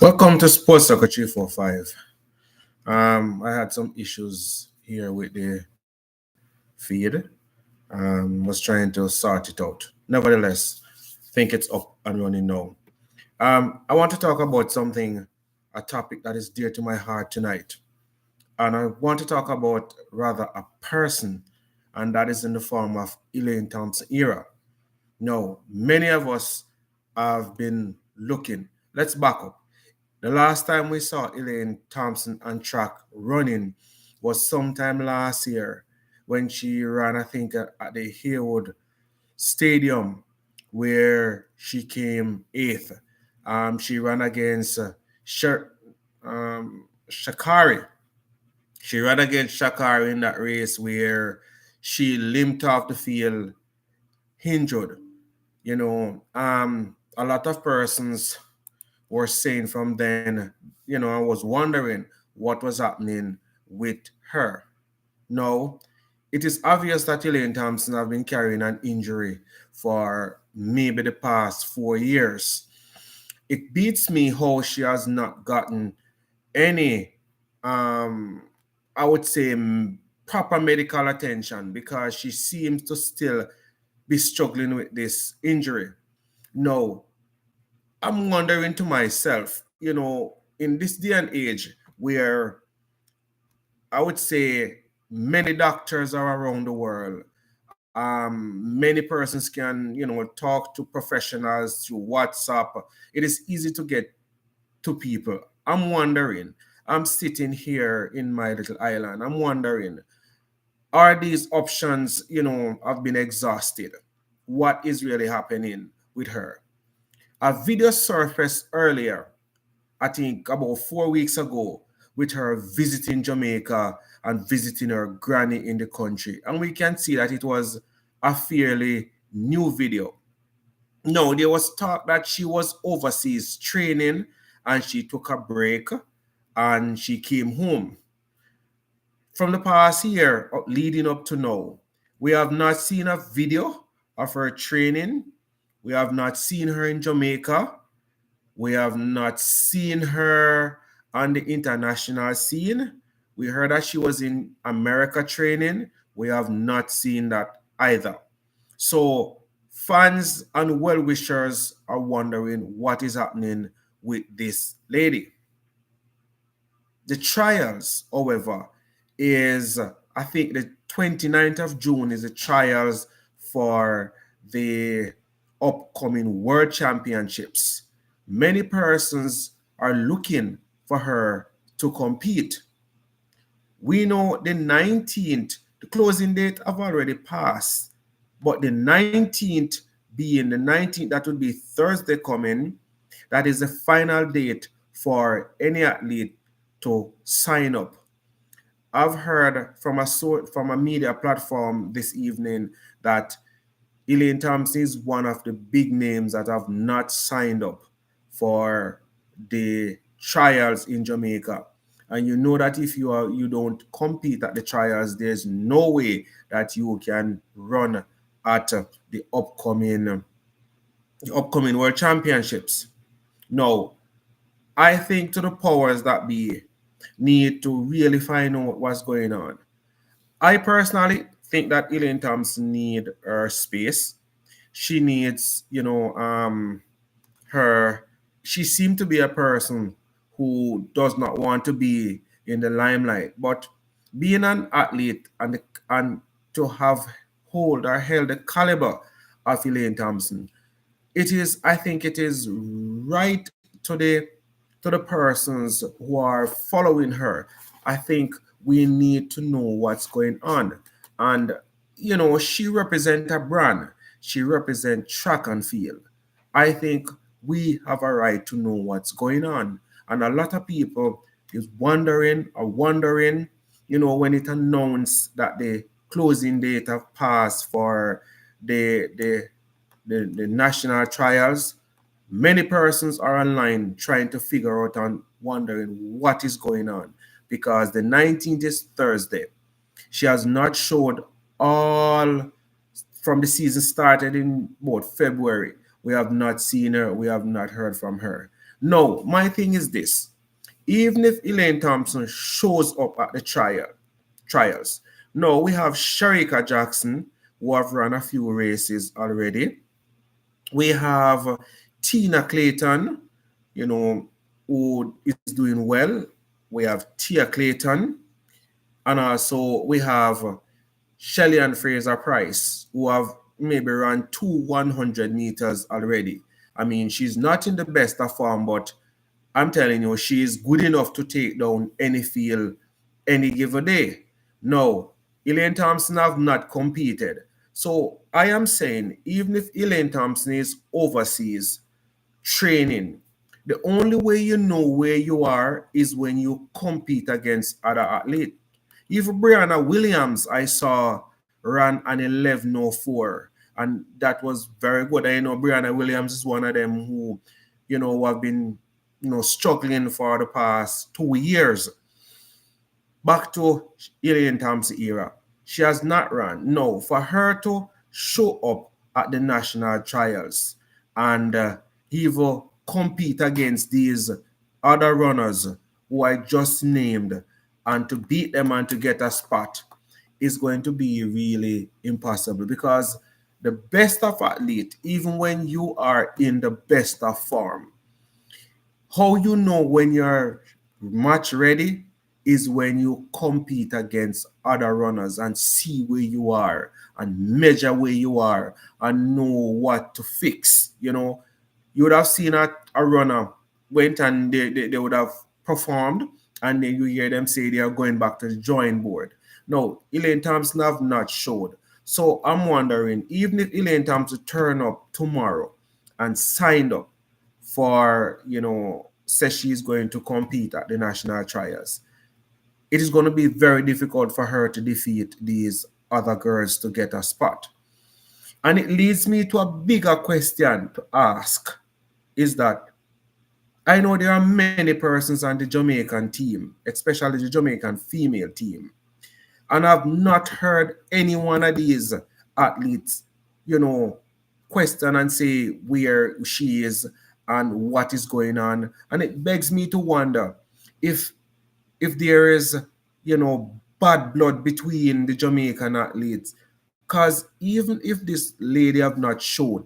Welcome to Sports Soccer 345. I had some issues here with the feed. Was trying to sort it out. Nevertheless, think it's up and running now. I want to talk about something, a topic that is dear to my heart tonight. And I want to talk about rather a person, and that is in the form of Elaine Thompson Herah. No, many of us have been looking. Let's back up. The last time we saw Elaine Thompson on track running was sometime last year when she ran, I think, at the Haywood Stadium, where she came eighth. She ran against Shakari. She ran against Shakari in that race where she limped off the field injured. A lot of persons were saying from then, I was wondering what was happening with her. No, it is obvious that Elaine Thompson have been carrying an injury for maybe the past 4 years. It beats me how she has not gotten any, um, I would say, proper medical attention because she seems to still be struggling with this injury. No, I'm wondering to myself, in this day and age where I would say many doctors are around the world, many persons can, talk to professionals through WhatsApp. It is easy to get to people. I'm wondering, I'm sitting here in my little island. I'm wondering, are these options, have been exhausted? What is really happening with her? A video surfaced earlier, I think about 4 weeks ago, with her visiting Jamaica and visiting her granny in the country. And we can see that it was a fairly new video. No, there was talk that she was overseas training and she took a break and she came home. From the past year leading up to now, we have not seen a video of her training. We have not seen her in Jamaica. We have not seen her on the international scene. We heard that she was in America training. We have not seen that either. So fans and well-wishers are wondering what is happening with this lady. The trials, however, is I think the 29th of June is the trials for the upcoming World Championships. Many persons are looking for her to compete. We know the 19th, the closing date have already passed, but the 19th being the 19th, that would be Thursday coming, that is the final date for any athlete to sign up. I've heard from a media platform this evening that Elaine Thompson is one of the big names that have not signed up for the trials in Jamaica. And you know that if you don't compete at the trials, there's no way that you can run at the upcoming World Championships. No, I think to the powers that be need to really find out what's going on. I personally think that Elaine Thompson need her space. She needs, her. She seemed to be a person who does not want to be in the limelight, but being an athlete and to have hold or held the caliber of Elaine Thompson, I think it is right to the persons who are following her. I think we need to know what's going on. And she represents a brand. She represents track and field. I think we have a right to know what's going on. And a lot of people is wondering, when it announced that the closing date have passed for the national trials. Many persons are online trying to figure out and wondering what is going on because the 19th is Thursday. She has not showed all from the season started in about February. We have not seen her, we have not heard from her. No, my thing is this. Even if Elaine Thompson shows up at the trials, no, we have Sharika Jackson, who have run a few races already. We have Tina Clayton, who is doing well. We have Tia Clayton, and also we have Shelly and Fraser Price, who have maybe run 100 meters already. I mean, she's not in the best of form, but I'm telling you, she is good enough to take down any field any given day. No, Elaine Thompson have not competed. So I am saying, even if Elaine Thompson is overseas training, the only way you know where you are is when you compete against other athletes. Even Brianna Williams, I saw ran an 11:04, and that was very good. I know Brianna Williams is one of them who have been, struggling for the past 2 years. Back to Elaine Thompson era. She has not run. No, for her to show up at the national trials and even compete against these other runners who I just named and to beat them and to get a spot is going to be really impossible, because the best of athlete, even when you are in the best of form, how you know when you're match ready is when you compete against other runners and see where you are and measure where you are and know what to fix. You would have seen a runner went and they would have performed, and then you hear them say they are going back to the drawing board. No, Elaine Thompson have not showed. So I'm wondering, even if Elaine Thompson turn up tomorrow and signed up for, says she's going to compete at the national trials, it is going to be very difficult for her to defeat these other girls to get a spot. And it leads me to a bigger question to ask, is that I know there are many persons on the Jamaican team, especially the Jamaican female team, and I've not heard any one of these athletes, you know, question and say where she is and what is going on. And it begs me to wonder if there is, bad blood between the Jamaican athletes. Because even if this lady have not showed,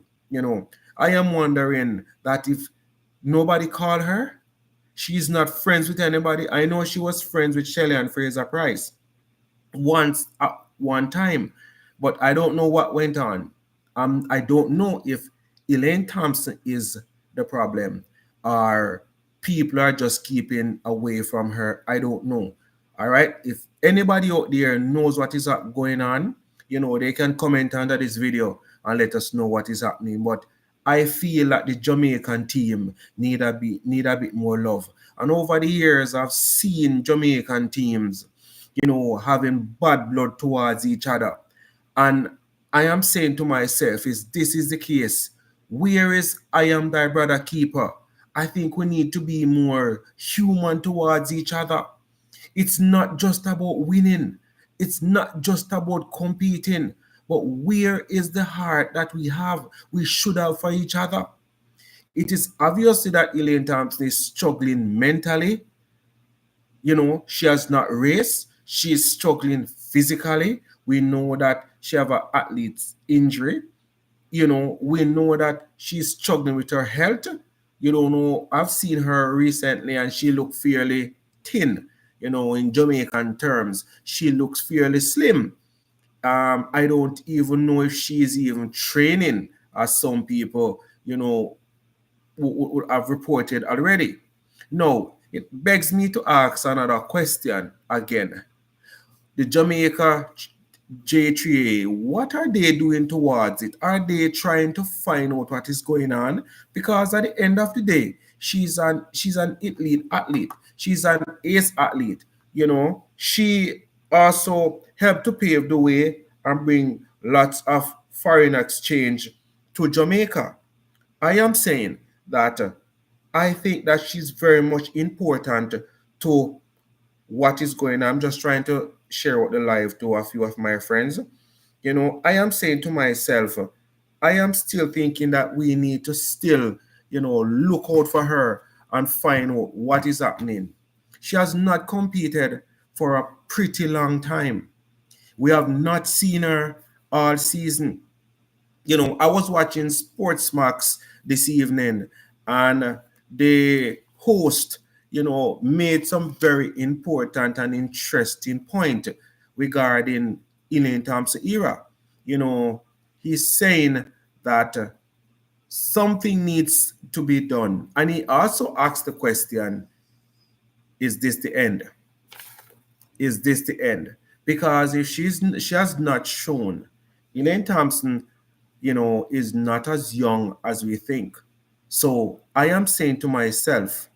I am wondering that if nobody called her, she's not friends with anybody. I know she was friends with Shelley and Fraser Price once at one time, but I don't know what went on. I don't know if Elaine Thompson is the problem or people are just keeping away from her. I don't know. All right. If anybody out there knows what is going on, they can comment under this video and let us know what is happening. But I feel that the Jamaican team need a bit more love. And over the years, I've seen Jamaican teams, having bad blood towards each other. And I am saying to myself, is this is the case, where is I am thy brother keeper? I think we need to be more human towards each other. It's not just about winning. It's not just about competing. But where is the heart that we should have for each other? It is obviously that Elaine Thompson is struggling mentally. She has not raced. She is struggling physically. We know that she have an athlete's injury. We know that she's struggling with her health. I've seen her recently and she looked fairly thin. In Jamaican terms, she looks fairly slim. I don't even know if she's even training, as some people, would have reported already. Now, it begs me to ask another question again. The Jamaica J3A, what are they doing towards it? Are they trying to find out what is going on? Because at the end of the day, she's an elite athlete. She's an ace athlete. She also helped to pave the way and bring lots of foreign exchange to Jamaica. I am saying that I think that she's very much important to what is going on. I'm just trying to share out the live to a few of my friends. I am saying to myself, I am still thinking that we need to still, look out for her and find out what is happening. She has not competed for a pretty long time. We have not seen her all season. I was watching Sports Max this evening, and the host, made some very important and interesting point regarding Elaine Thompson Herah. You know, he's saying that something needs to be done, and he also asked the question: Is this the end? Is this the end? Because if she has not shown, Elaine Thompson, is not as young as we think. So I am saying to myself,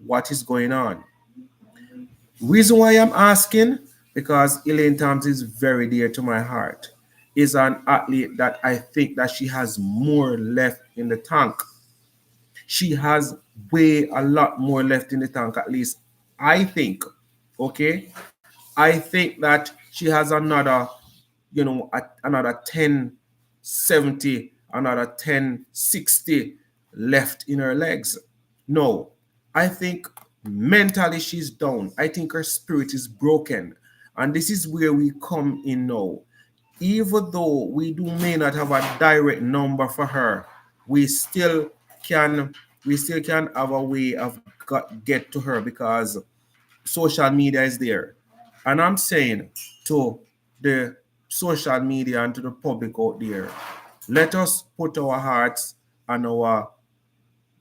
what is going on? Reason why I'm asking, because Elaine Thompson is very dear to my heart. Is an athlete that I think that she has more left in the tank. She has way a lot more left in the tank, at least I think. Okay, I think that she has another, another 1070, another 1060 left in her legs. No, I think mentally she's down. I think her spirit is broken. And this is where we come in now. Even though we may not have a direct number for her, we still can have a way of get to her, because social media is there. And I'm saying to the social media and to the public out there, let us put our hearts and our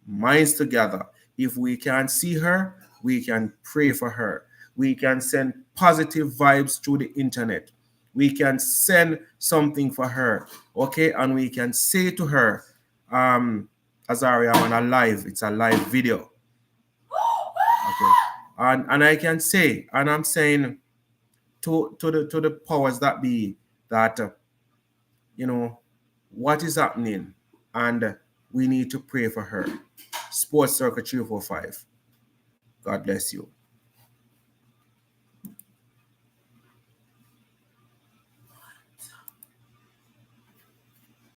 minds together. If we can see her, we can pray for her. We can send positive vibes through the internet. We can send something for her, okay? And we can say to her, Azaria, I'm on a live, it's a live video. Okay. And I can say, and I'm saying to the powers that be, that what is happening, and we need to pray for her. Sports Circle 345. God bless you.